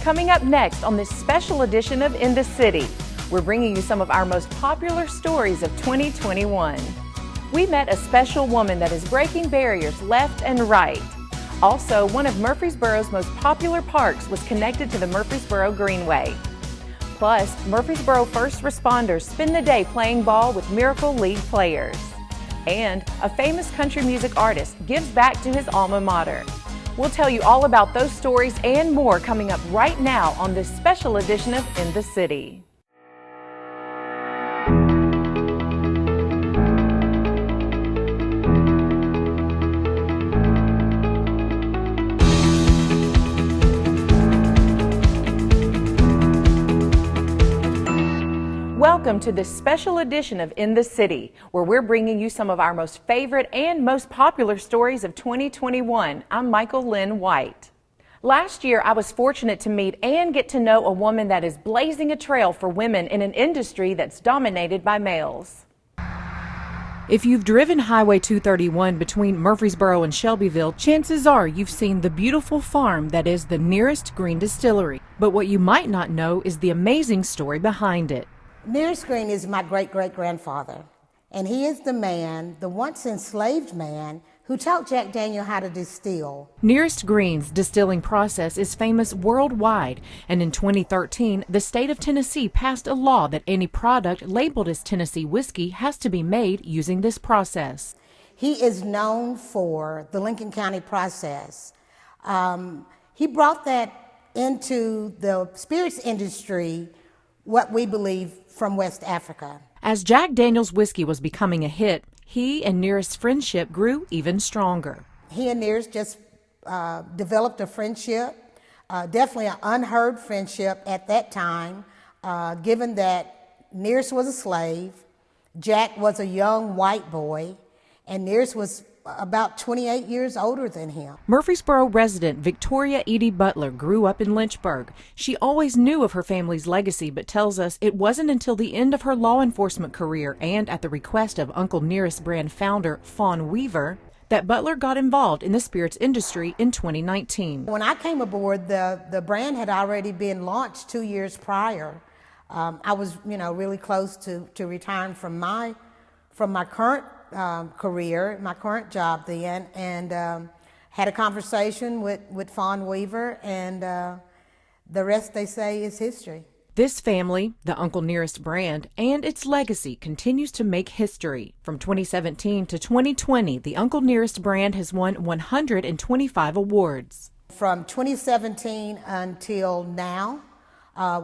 Coming up next on this special edition of In the City, we're bringing you some of our most popular stories of 2021. We met a special woman that is breaking barriers left and right. Also, one of Murfreesboro's most popular parks was connected to the Murfreesboro Greenway. Plus, Murfreesboro first responders spend the day playing ball with Miracle League players. And a famous country music artist gives back to his alma mater. We'll tell you all about those stories and more coming up right now on this special edition of In the City. Welcome to this special edition of In the City, where we're bringing you some of our most favorite and most popular stories of 2021. I'm Michael Linn White. Last year, I was fortunate to meet and get to know a woman that is blazing a trail for women in an industry that's dominated by males. If you've driven Highway 231 between Murfreesboro and Shelbyville, chances are you've seen the beautiful farm that is the nearest green distillery. But what you might not know is the amazing story behind it. Nearest Green is my great-great-grandfather, and he is the man, the once enslaved man, who taught Jack Daniel how to distill. Nearest Green's distilling process is famous worldwide, and in 2013, the state of Tennessee passed a law that any product labeled as Tennessee whiskey has to be made using this process. He is known for the Lincoln County process. He brought that into the spirits industry, what we believe, from West Africa. As Jack Daniel's whiskey was becoming a hit, he and Nearest's friendship grew even stronger. He and Nearest just developed a friendship, definitely an unheard friendship at that time, given that Nearest was a slave, Jack was a young white boy, and Nearest was about 28 years older than him. Murfreesboro resident Victoria Edie Butler grew up in Lynchburg. She always knew of her family's legacy, but tells us it wasn't until the end of her law enforcement career and at the request of Uncle Nearest brand founder Fawn Weaver that Butler got involved in the spirits industry in 2019. When I came aboard, the brand had already been launched 2 years prior. I was, really close to retiring from my current career, my current job then, and had a conversation with Fawn Weaver, and the rest, they say, is history. This family, the Uncle Nearest brand, and its legacy continues to make history. From 2017 to 2020, the Uncle Nearest brand has won 125 awards. From 2017 until now,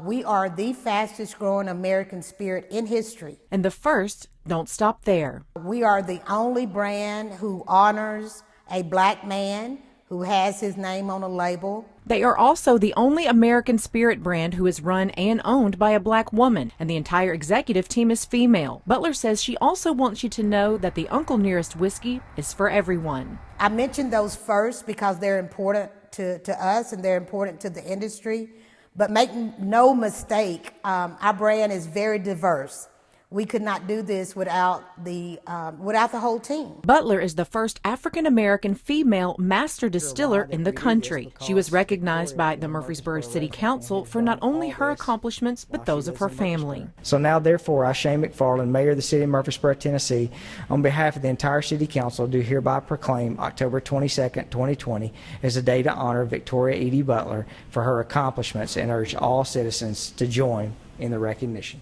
we are the fastest growing American spirit in history. And the first don't stop there. We are the only brand who honors a black man who has his name on a label. They are also the only American spirit brand who is run and owned by a black woman, and the entire executive team is female. Butler says she also wants you to know that the Uncle Nearest whiskey is for everyone. I mentioned those first because they're important to us and they're important to the industry. But make no mistake, our brand is very diverse. We could not do this without the whole team. Butler is the first African-American female master distiller in the country. She was recognized by the Murfreesboro City Council for not only her accomplishments, but those of her family. So now, therefore, I, Shane McFarland, Mayor of the City of Murfreesboro, Tennessee, on behalf of the entire City Council, do hereby proclaim October 22nd, 2020 as a day to honor Victoria Edie Butler for her accomplishments and urge all citizens to join in the recognition.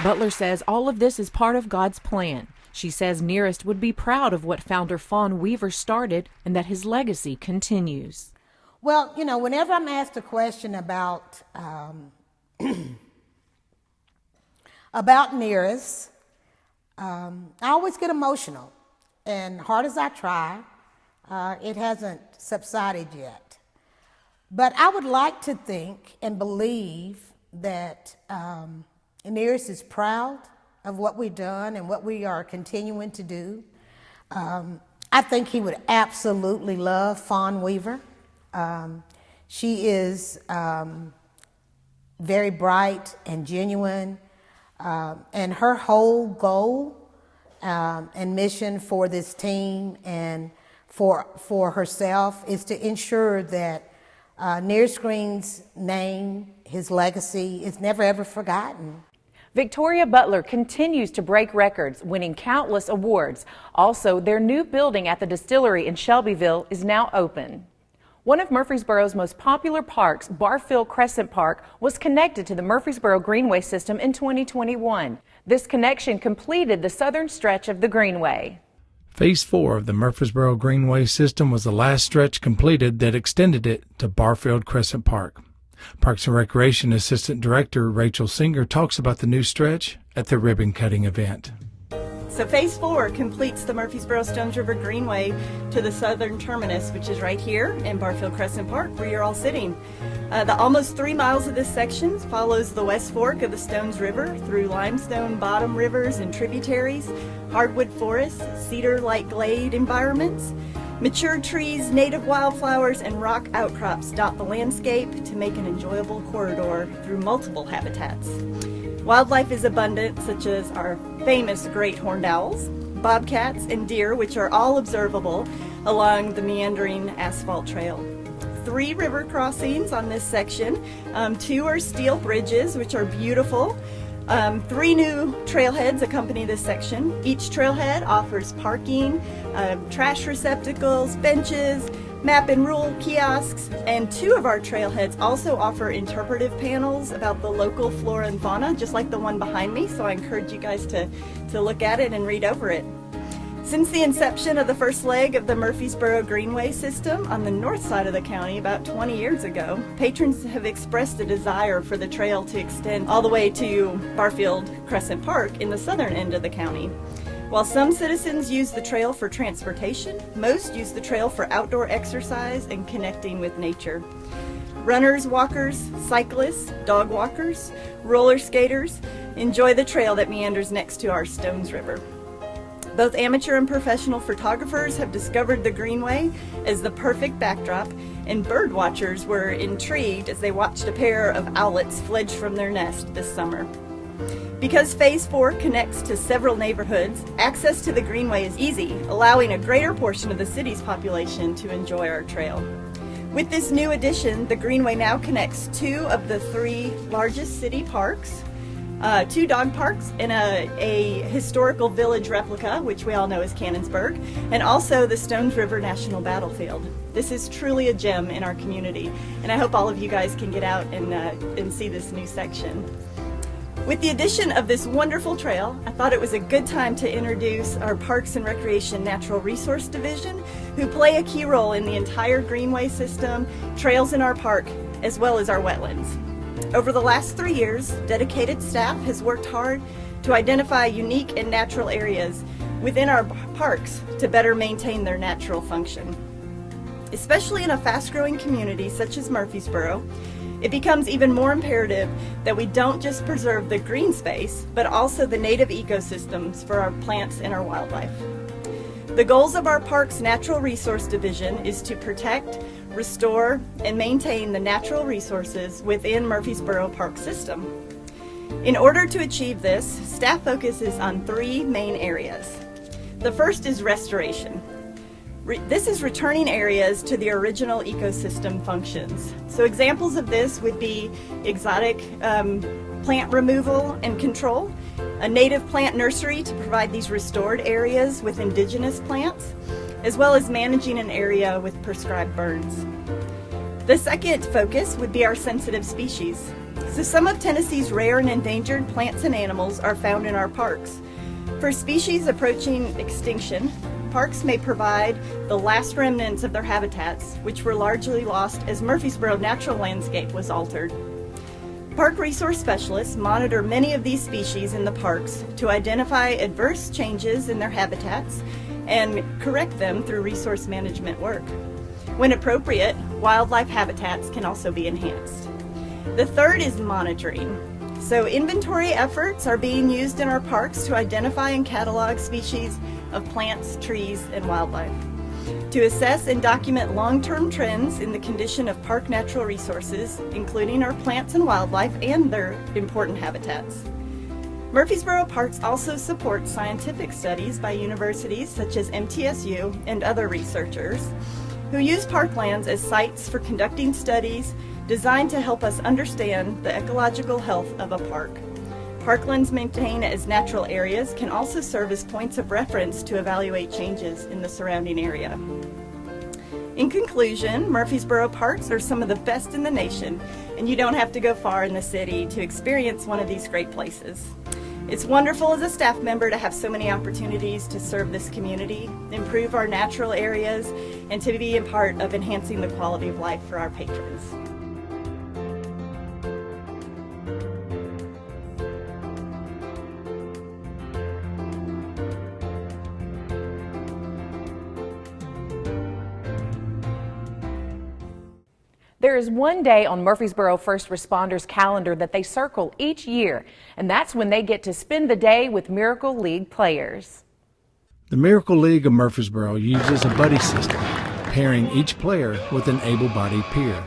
Butler says all of this is part of God's plan. She says Nearest would be proud of what founder Fawn Weaver started and that his legacy continues. Well, whenever I'm asked a question about Nearest, I always get emotional. And hard as I try, it hasn't subsided yet. But I would like to think and believe that Nearest is proud of what we've done and what we are continuing to do. I think he would absolutely love Fawn Weaver. She is very bright and genuine, and her whole goal and mission for this team and for herself is to ensure that Nearest Green's name, his legacy, is never ever forgotten. Victoria Butler continues to break records, winning countless awards. Also, their new building at the distillery in Shelbyville is now open. One of Murfreesboro's most popular parks, Barfield Crescent Park, was connected to the Murfreesboro Greenway system in 2021. This connection completed the southern stretch of the Greenway. Phase 4 of the Murfreesboro Greenway system was the last stretch completed that extended it to Barfield Crescent Park. Parks and Recreation Assistant Director Rachel Singer talks about the new stretch at the ribbon-cutting event. So Phase 4 completes the Murfreesboro Stones River Greenway to the southern terminus, which is right here in Barfield Crescent Park, where you're all sitting. The almost 3 miles of this section follows the West Fork of the Stones River through limestone bottom rivers and tributaries, hardwood forests, cedar-like glade environments. Mature trees, native wildflowers, and rock outcrops dot the landscape to make an enjoyable corridor through multiple habitats. Wildlife is abundant, such as our famous great horned owls, bobcats, and deer, which are all observable along the meandering asphalt trail. 3 river crossings on this section. 2 are steel bridges, which are beautiful. 3 new trailheads accompany this section. Each trailhead offers parking, trash receptacles, benches, map and rule kiosks, and 2 of our trailheads also offer interpretive panels about the local flora and fauna, just like the one behind me, so I encourage you guys to look at it and read over it. Since the inception of the first leg of the Murfreesboro Greenway system on the north side of the county about 20 years ago, patrons have expressed a desire for the trail to extend all the way to Barfield Crescent Park in the southern end of the county. While some citizens use the trail for transportation, most use the trail for outdoor exercise and connecting with nature. Runners, walkers, cyclists, dog walkers, roller skaters enjoy the trail that meanders next to our Stones River. Both amateur and professional photographers have discovered the Greenway as the perfect backdrop, and bird watchers were intrigued as they watched a pair of owlets fledge from their nest this summer. Because Phase 4 connects to several neighborhoods, access to the Greenway is easy, allowing a greater portion of the city's population to enjoy our trail. With this new addition, the Greenway now connects 2 of the 3 largest city parks, 2 dog parks, and a historical village replica, which we all know is Cannonsburg, and also the Stones River National Battlefield. This is truly a gem in our community, and I hope all of you guys can get out and see this new section. With the addition of this wonderful trail, I thought it was a good time to introduce our Parks and Recreation Natural Resource Division, who play a key role in the entire Greenway system, trails in our park, as well as our wetlands. Over the last 3 years, dedicated staff has worked hard to identify unique and natural areas within our parks to better maintain their natural function. Especially in a fast-growing community such as Murfreesboro, it becomes even more imperative that we don't just preserve the green space, but also the native ecosystems for our plants and our wildlife. The goals of our Parks Natural Resource Division is to protect, restore, and maintain the natural resources within Murfreesboro Park System. In order to achieve this, staff focuses on 3 main areas. The first is restoration. This is returning areas to the original ecosystem functions. So examples of this would be exotic plant removal and control, a native plant nursery to provide these restored areas with indigenous plants, as well as managing an area with prescribed burns. The second focus would be our sensitive species. So some of Tennessee's rare and endangered plants and animals are found in our parks. For species approaching extinction, parks may provide the last remnants of their habitats, which were largely lost as Murfreesboro natural landscape was altered. Park resource specialists monitor many of these species in the parks to identify adverse changes in their habitats and correct them through resource management work. When appropriate, wildlife habitats can also be enhanced. The third is monitoring. So inventory efforts are being used in our parks to identify and catalog species of plants, trees, and wildlife, to assess and document long-term trends in the condition of park natural resources, including our plants and wildlife and their important habitats. Murfreesboro Parks also supports scientific studies by universities such as MTSU and other researchers who use parklands as sites for conducting studies designed to help us understand the ecological health of a park. Parklands maintained as natural areas can also serve as points of reference to evaluate changes in the surrounding area. In conclusion, Murfreesboro Parks are some of the best in the nation, and you don't have to go far in the city to experience one of these great places. It's wonderful as a staff member to have so many opportunities to serve this community, improve our natural areas, and to be a part of enhancing the quality of life for our patrons. There is one day on Murfreesboro First Responders' calendar that they circle each year, and that's when they get to spend the day with Miracle League players. The Miracle League of Murfreesboro uses a buddy system, pairing each player with an able-bodied peer.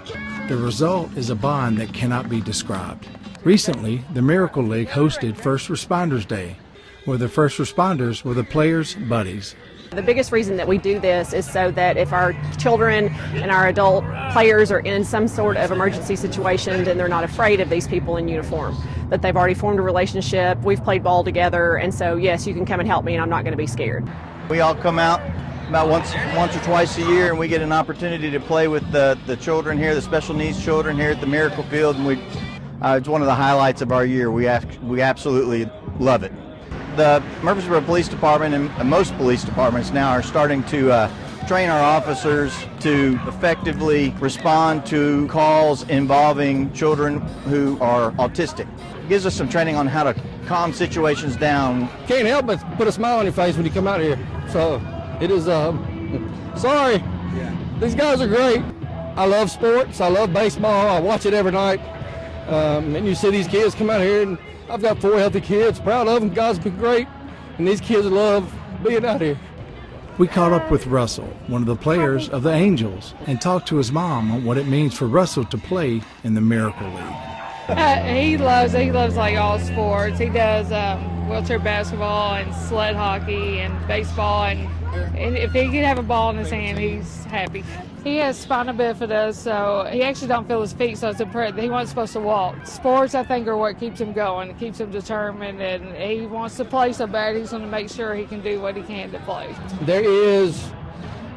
The result is a bond that cannot be described. Recently, the Miracle League hosted First Responders Day, where the first responders were the players' buddies. The biggest reason that we do this is so that if our children and our adult players are in some sort of emergency situation, then they're not afraid of these people in uniform, that they've already formed a relationship, we've played ball together, and so yes, you can come and help me and I'm not going to be scared. We all come out about once or twice a year and we get an opportunity to play with the children here, the special needs children here at the Miracle Field, and it's one of the highlights of our year. We absolutely love it. The Murfreesboro Police Department and most police departments now are starting to train our officers to effectively respond to calls involving children who are autistic. It gives us some training on how to calm situations down. Can't help but put a smile on your face when you come out here. So it is, sorry, these guys are great. I love sports, I love baseball, I watch it every night. And you see these kids come out here, and I've got 4 healthy kids, proud of them, guys have been great, and these kids love being out here. We caught up with Russell, one of the players of the Angels, and talked to his mom on what it means for Russell to play in the Miracle League. He loves like all sports. He does wheelchair basketball and sled hockey and baseball, and if he can have a ball in his hand, he's happy. He has spina bifida, so he actually don't feel his feet, so he wasn't supposed to walk. Sports, I think, are what keeps him going. It keeps him determined, and he wants to play so bad, he's going to make sure he can do what he can to play. There is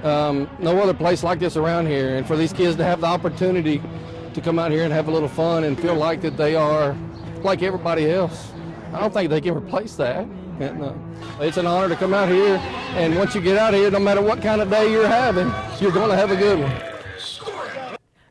no other place like this around here, and for these kids to have the opportunity to come out here and have a little fun and feel like that they are like everybody else, I don't think they can replace that. And, it's an honor to come out here, and once you get out here, no matter what kind of day you're having, you're going to have a good one.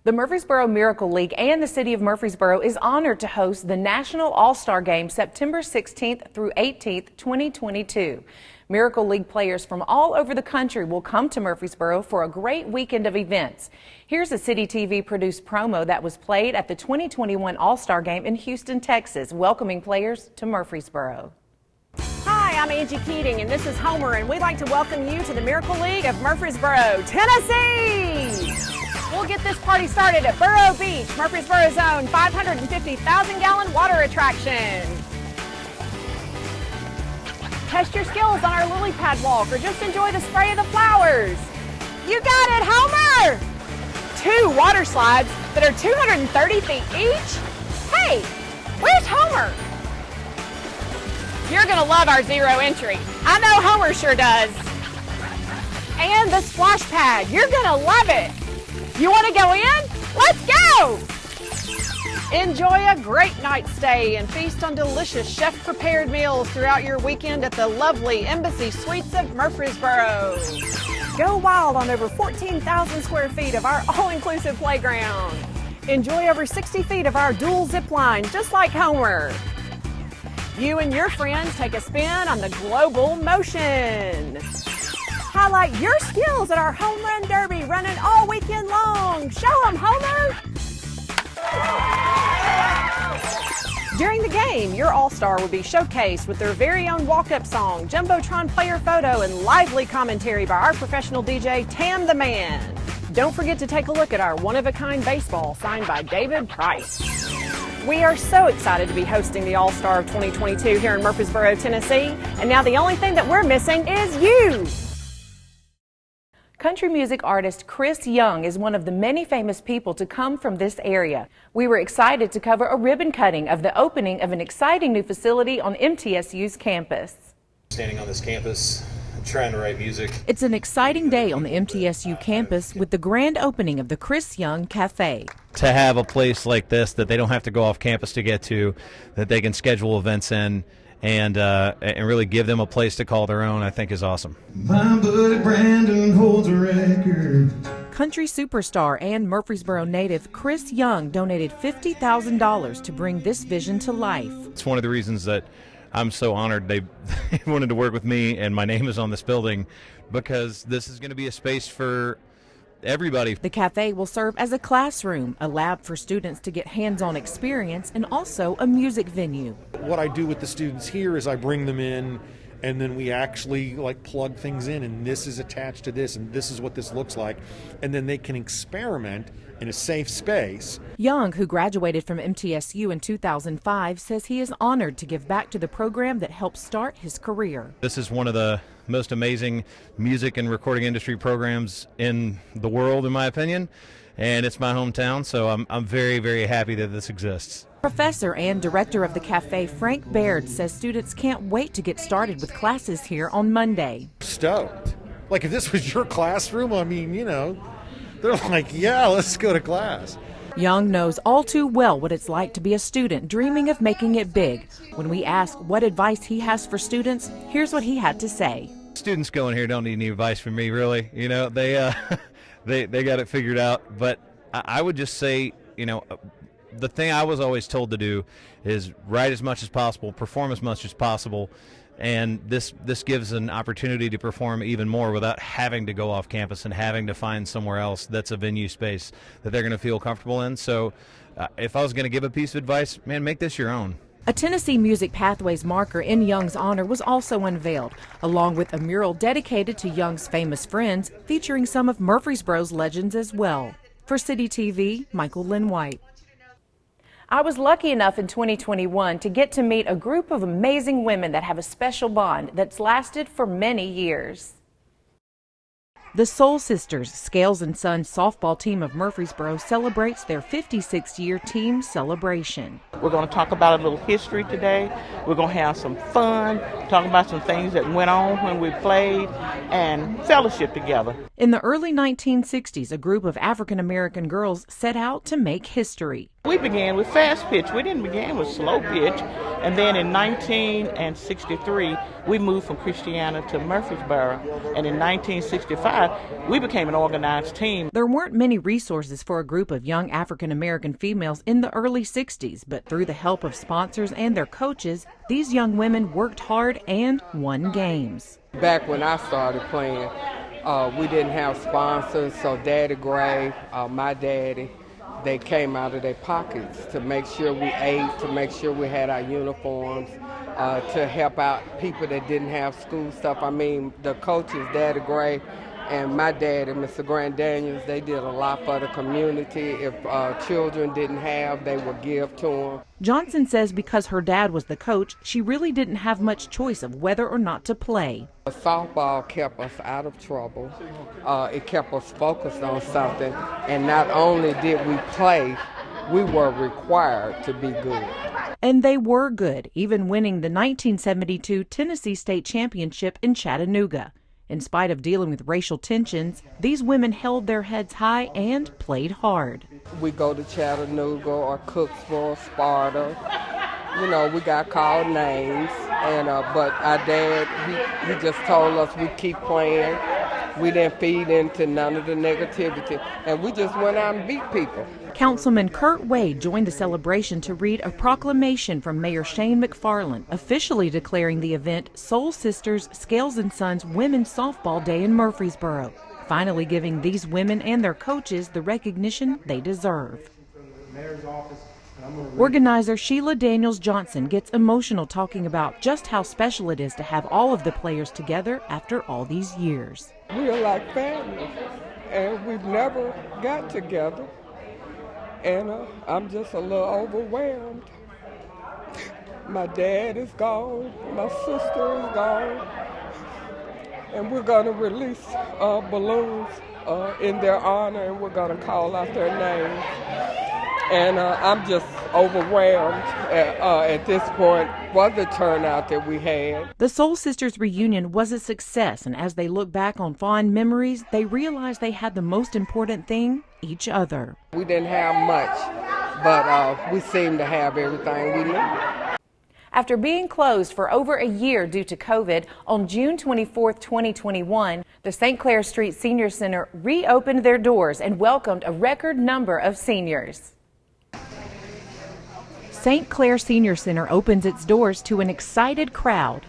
The Murfreesboro Miracle League and the City of Murfreesboro is honored to host the National All-Star Game September 16th through 18th, 2022. Miracle League players from all over the country will come to Murfreesboro for a great weekend of events. Here's a CityTV produced promo that was played at the 2021 All-Star Game in Houston, Texas, welcoming players to Murfreesboro. Hi, I'm Angie Keating, and this is Homer, and we'd like to welcome you to the Miracle League of Murfreesboro, Tennessee! We'll get this party started at Burrow Beach, Murfreesboro's own 550,000-gallon water attraction. Test your skills on our lily pad walk, or just enjoy the spray of the flowers. You got it, Homer! 2 water slides that are 230 feet each? Hey, where's Homer? You're gonna love our zero entry. I know Homer sure does. And the splash pad, you're gonna love it. You wanna go in? Let's go! Enjoy a great night's stay and feast on delicious chef-prepared meals throughout your weekend at the lovely Embassy Suites of Murfreesboro. Go wild on over 14,000 square feet of our all-inclusive playground. Enjoy over 60 feet of our dual zip line, just like Homer. You and your friends take a spin on the Global Motion. Highlight your skills at our Home Run Derby running all weekend long. Show them, Homer! During the game, your All-Star will be showcased with their very own walk-up song, Jumbotron player photo, and lively commentary by our professional DJ, Tam the Man. Don't forget to take a look at our one-of-a-kind baseball signed by David Price. We are so excited to be hosting the All-Star of 2022 here in Murfreesboro, Tennessee. And now the only thing that we're missing is you. Country music artist Chris Young is one of the many famous people to come from this area. We were excited to cover a ribbon cutting of the opening of an exciting new facility on MTSU's campus. Standing on this campus, trying to write music. It's an exciting day on the MTSU campus with the grand opening of the Chris Young Cafe. To have a place like this that they don't have to go off campus to get to, that they can schedule events in, and really give them a place to call their own, I think is awesome. My buddy Brandon holds a record. Country superstar and Murfreesboro native Chris Young donated $50,000 to bring this vision to life. It's one of the reasons that I'm so honored they wanted to work with me and my name is on this building, because this is going to be a space for everybody. The cafe will serve as a classroom, a lab for students to get hands-on experience, and also a music venue. What I do with the students here is I bring them in, and then we actually plug things in, and this is attached to this, and this is what this looks like, and then they can experiment in a safe space. Young, who graduated from MTSU in 2005, says he is honored to give back to the program that helped start his career. This is one of the most amazing music and recording industry programs in the world, in my opinion, and it's my hometown, so I'm very, very happy that this exists. Professor and director of the cafe, Frank Baird, says students can't wait to get started with classes here on Monday. Stoked. If this was your classroom, they're like, yeah, let's go to class. Young knows all too well what it's like to be a student dreaming of making it big. When we ask what advice he has for students, here's what he had to say. Students going here don't need any advice from me, really. They got it figured out. But I would just say, the thing I was always told to do is write as much as possible, perform as much as possible, and this gives an opportunity to perform even more without having to go off campus and having to find somewhere else that's a venue space that they're going to feel comfortable in. So if I was going to give a piece of advice, man, make this your own. A Tennessee Music Pathways marker in Young's honor was also unveiled, along with a mural dedicated to Young's famous friends, featuring some of Murfreesboro's legends as well. For CityTV, Michael Linn White. I was lucky enough in 2021 to get to meet a group of amazing women that have a special bond that's lasted for many years. The Soul Sisters, Scales & Sons softball team of Murfreesboro celebrates their 56th-year team celebration. We're going to talk about a little history today. We're going to have some fun, talk about some things that went on when we played, and fellowship together. In the early 1960s, a group of African-American girls set out to make history. We began with fast pitch. We didn't begin with slow pitch. And then in 1963, we moved from Christiana to Murfreesboro. And in 1965, we became an organized team. There weren't many resources for a group of young African-American females in the early 60s, but through the help of sponsors and their coaches, these young women worked hard and won games. Back when I started playing, we didn't have sponsors, so Daddy Gray, my daddy, they came out of their pockets to make sure we ate, to make sure we had our uniforms, to help out people that didn't have school stuff. I mean, the coaches, Daddy Gray and my daddy, Mr. Grant Daniels, they did a lot for the community. If children didn't have, they would give to them. Johnson says because her dad was the coach, she really didn't have much choice of whether or not to play. Softball kept us out of trouble. It kept us focused on something. And not only did we play, we were required to be good. And they were good, even winning the 1972 Tennessee State Championship in Chattanooga. In spite of dealing with racial tensions, these women held their heads high and played hard. We go to Chattanooga or Cooksville, Sparta. We got called names, and but our dad, he just told us we keep playing. We didn't feed into none of the negativity, and we just went out and beat people. Councilman Kurt Wade joined the celebration to read a proclamation from Mayor Shane McFarland, officially declaring the event Soul Sisters, Scales & Sons Women's Softball Day in Murfreesboro, finally giving these women and their coaches the recognition they deserve. Organizer Sheila Daniels Johnson gets emotional talking about just how special it is to have all of the players together after all these years. We are like family, and we've never got together. And I'm just a little overwhelmed. My dad is gone, my sister is gone, and we're going to release balloons in their honor, and we're going to call out their names. And I'm just overwhelmed at this point. What the turnout that we had. The Soul Sisters reunion was a success, and as they look back on fond memories, they realized they had the most important thing, each other. We didn't have much, but we seemed to have everything we needed. After being closed for over a year due to COVID, on June 24, 2021, the St. Clair Street Senior Center reopened their doors and welcomed a record number of seniors. St. Clair Senior Center opens its doors to an excited crowd.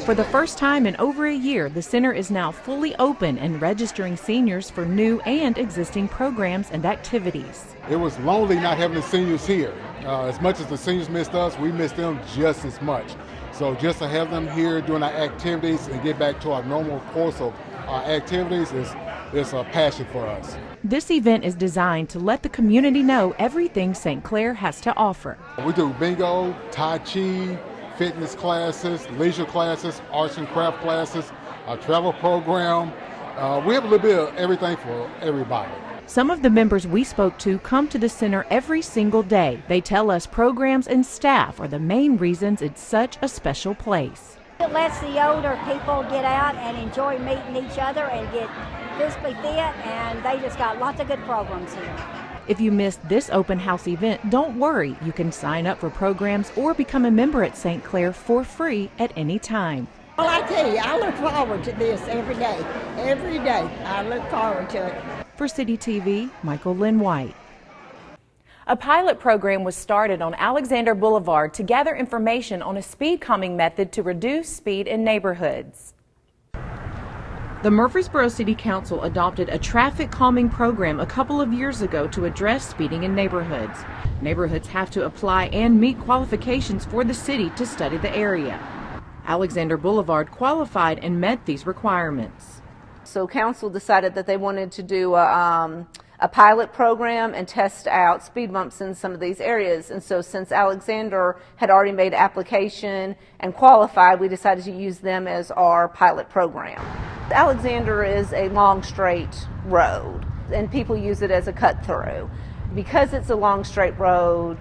For the first time in over a year, the center is now fully open and registering seniors for new and existing programs and activities. It was lonely not having the seniors here. As much as the seniors missed us, we missed them just as much. So just to have them here doing our activities and get back to our normal course of our activities is a passion for us. This event is designed to let the community know everything St. Clair has to offer. We do bingo, Tai Chi, fitness classes, leisure classes, arts and craft classes, a travel program. We have a little bit of everything for everybody. Some of the members we spoke to come to the center every single day. They tell us programs and staff are the main reasons it's such a special place. It lets the older people get out and enjoy meeting each other and get physically fit, and they just got lots of good programs here. If you missed this open house event, don't worry. You can sign up for programs or become a member at St. Clair for free at any time. Well, I tell you, I look forward to this every day. Every day, I look forward to it. For CityTV, Michael Linn White. A pilot program was started on Alexander Boulevard to gather information on a speed calming method to reduce speed in neighborhoods. The Murfreesboro City Council adopted a traffic calming program a couple of years ago to address speeding in neighborhoods. Neighborhoods have to apply and meet qualifications for the city to study the area. Alexander Boulevard qualified and met these requirements. So council decided that they wanted to do a pilot program and test out speed bumps in some of these areas. And so since Alexander had already made application and qualified, we decided to use them as our pilot program. Alexander is a long straight road and people use it as a cut through. Because it's a long straight road,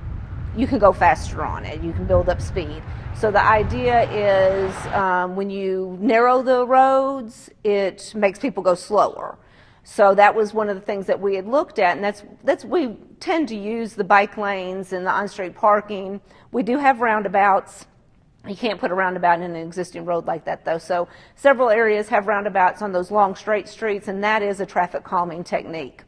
you can go faster on it, you can build up speed. So the idea is when you narrow the roads, it makes people go slower. So that was one of the things that we had looked at, and that's we tend to use the bike lanes and the on-street parking. We do have roundabouts. You can't put a roundabout in an existing road like that, though. So several areas have roundabouts on those long straight streets, and that is a traffic calming technique.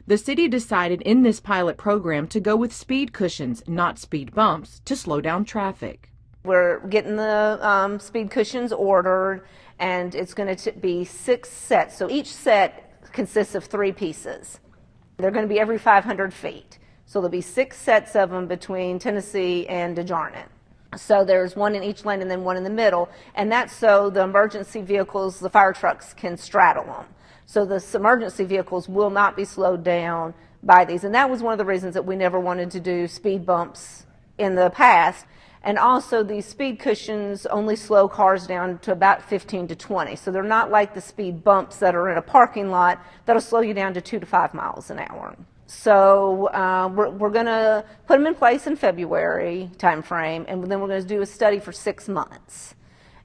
The city decided in this pilot program to go with speed cushions, not speed bumps, to slow down traffic. We're getting the speed cushions ordered, and it's going to be 6 sets. So each set consists of 3 pieces. They're going to be every 500 feet. So there'll be 6 sets of them between Tennessee and DeJarnette. So there's one in each lane and then one in the middle, and that's so the emergency vehicles, the fire trucks, can straddle them. So the emergency vehicles will not be slowed down by these, and that was one of the reasons that we never wanted to do speed bumps in the past. And also these speed cushions only slow cars down to about 15 to 20. So they're not like the speed bumps that are in a parking lot that'll slow you down to 2 to 5 miles an hour. So we're going to put them in place in February timeframe, and then we're going to do a study for 6 months.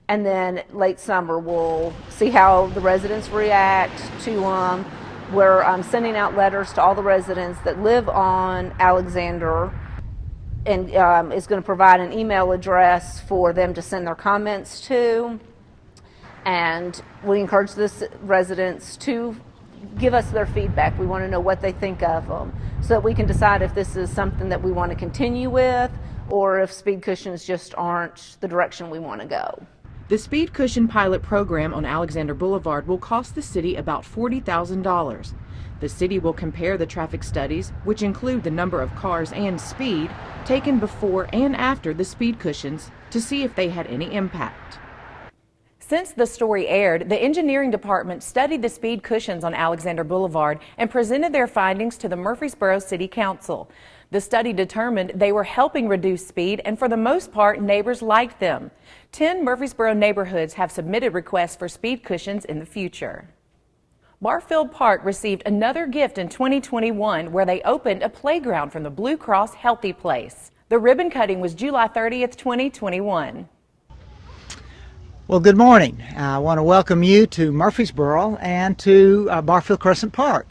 And then late summer we'll see how the residents react to them. We're sending out letters to all the residents that live on Alexander, and is going to provide an email address for them to send their comments to. And we encourage the residents to give us their feedback. We want to know what they think of them so that we can decide if this is something that we want to continue with or if speed cushions just aren't the direction we want to go. The Speed Cushion pilot program on Alexander Boulevard will cost the city about $40,000. The city will compare the traffic studies, which include the number of cars and speed, taken before and after the speed cushions to see if they had any impact. Since the story aired, the engineering department studied the speed cushions on Alexander Boulevard and presented their findings to the Murfreesboro City Council. The study determined they were helping reduce speed, and for the most part, neighbors liked them. 10 Murfreesboro neighborhoods have submitted requests for speed cushions in the future. Barfield Park received another gift in 2021 where they opened a playground from the Blue Cross Healthy Place. The ribbon cutting was July 30th, 2021. Well, good morning. I want to welcome you to Murfreesboro and to Barfield Crescent Park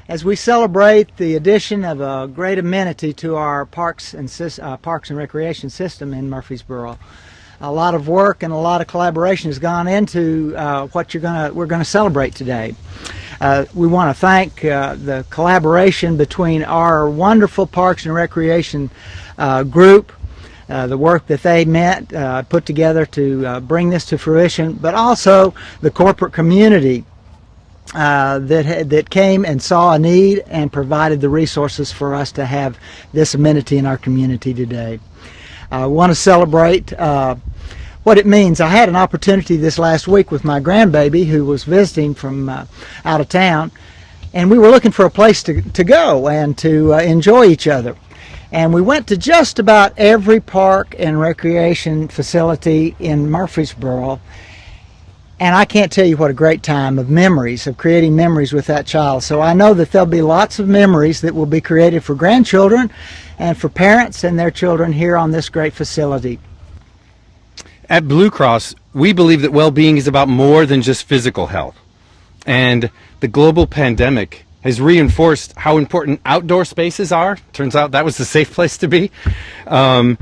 as we celebrate the addition of a great amenity to our parks and recreation system in Murfreesboro. A lot of work and a lot of collaboration has gone into what we're going to celebrate today. We want to thank the collaboration between our wonderful Parks and Recreation group, the work that they put together to bring this to fruition, but also the corporate community that came and saw a need and provided the resources for us to have this amenity in our community today. I want to celebrate what it means. I had an opportunity this last week with my grandbaby who was visiting from out of town, and we were looking for a place to go and to enjoy each other. And we went to just about every park and recreation facility in Murfreesboro, and I can't tell you what a great time of memories, of creating memories with that child. So I know that there'll be lots of memories that will be created for grandchildren and for parents and their children here on this great facility. At Blue Cross, we believe that well-being is about more than just physical health. And the global pandemic has reinforced how important outdoor spaces are. Turns out that was the safe place to be. And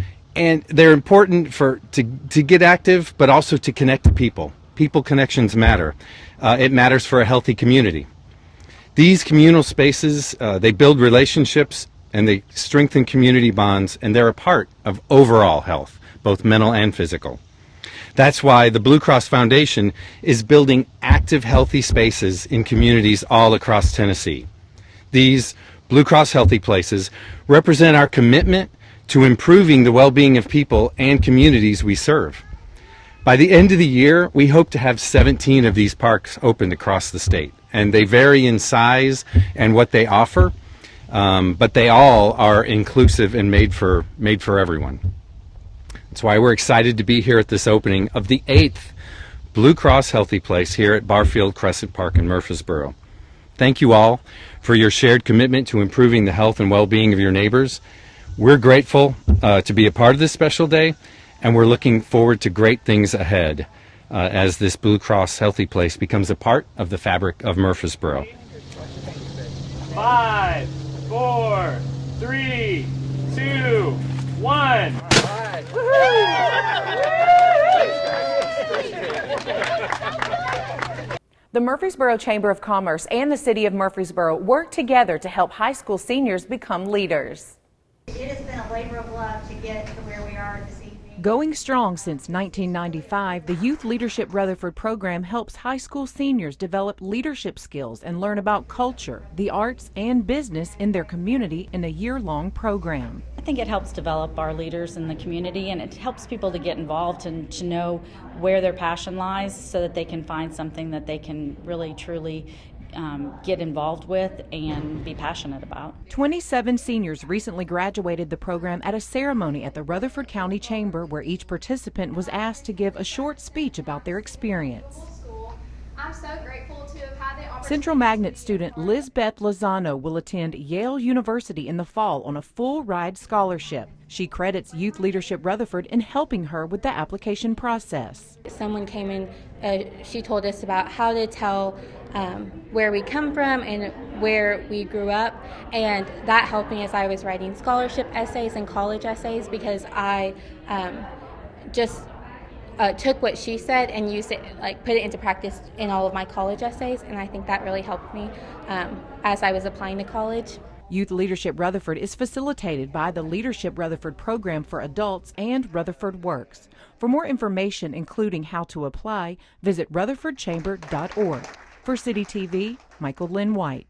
they're important to get active, but also to connect to people. People connections matter. It matters for a healthy community. These communal spaces, they build relationships and they strengthen community bonds, and they're a part of overall health, both mental and physical. That's why the Blue Cross Foundation is building active, healthy spaces in communities all across Tennessee. These Blue Cross Healthy Places represent our commitment to improving the well-being of people and communities we serve. By the end of the year, we hope to have 17 of these parks opened across the state, and they vary in size and what they offer, but they all are inclusive and made for everyone. That's why we're excited to be here at this opening of the 8th Blue Cross Healthy Place here at Barfield Crescent Park in Murfreesboro. Thank you all for your shared commitment to improving the health and well-being of your neighbors. We're grateful to be a part of this special day, and we're looking forward to great things ahead as this Blue Cross Healthy Place becomes a part of the fabric of Murfreesboro. 5, 4, 3, 2, 1. The Murfreesboro Chamber of Commerce and the City of Murfreesboro work together to help high school seniors become leaders. It has been a labor of love to get to where we are this evening. Going strong since 1995, the Youth Leadership Rutherford program helps high school seniors develop leadership skills and learn about culture, the arts, and business in their community in a year-long program. I think it helps develop our leaders in the community, and it helps people to get involved and to know where their passion lies so that they can find something that they can really, truly get involved with and be passionate about. 27 seniors recently graduated the program at a ceremony at the Rutherford County Chamber where each participant was asked to give a short speech about their experience. I'm so grateful to have had the opportunity. Central Magnet student Lizbeth Lozano will attend Yale University in the fall on a full ride scholarship. She credits Youth Leadership Rutherford in helping her with the application process. Someone came in, she told us about how to tell where we come from and where we grew up, and that helped me as I was writing scholarship essays and college essays, because I just took what she said and used it, put it into practice in all of my college essays, and I think that really helped me as I was applying to college. Youth Leadership Rutherford is facilitated by the Leadership Rutherford Program for Adults and Rutherford Works. For more information, including how to apply, visit rutherfordchamber.org. For CityTV, Michael Linn White.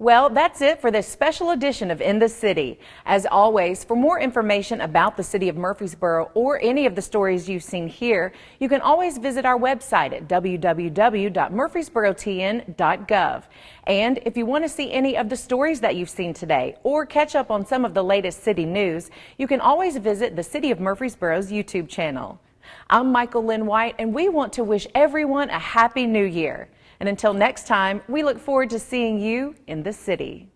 Well, that's it for this special edition of In the City. As always, for more information about the city of Murfreesboro or any of the stories you've seen here, you can always visit our website at www.murfreesborotn.gov. And if you want to see any of the stories that you've seen today or catch up on some of the latest city news, you can always visit the City of Murfreesboro's YouTube channel. I'm Michael Linn White, and we want to wish everyone a happy new year. And until next time, we look forward to seeing you in the city.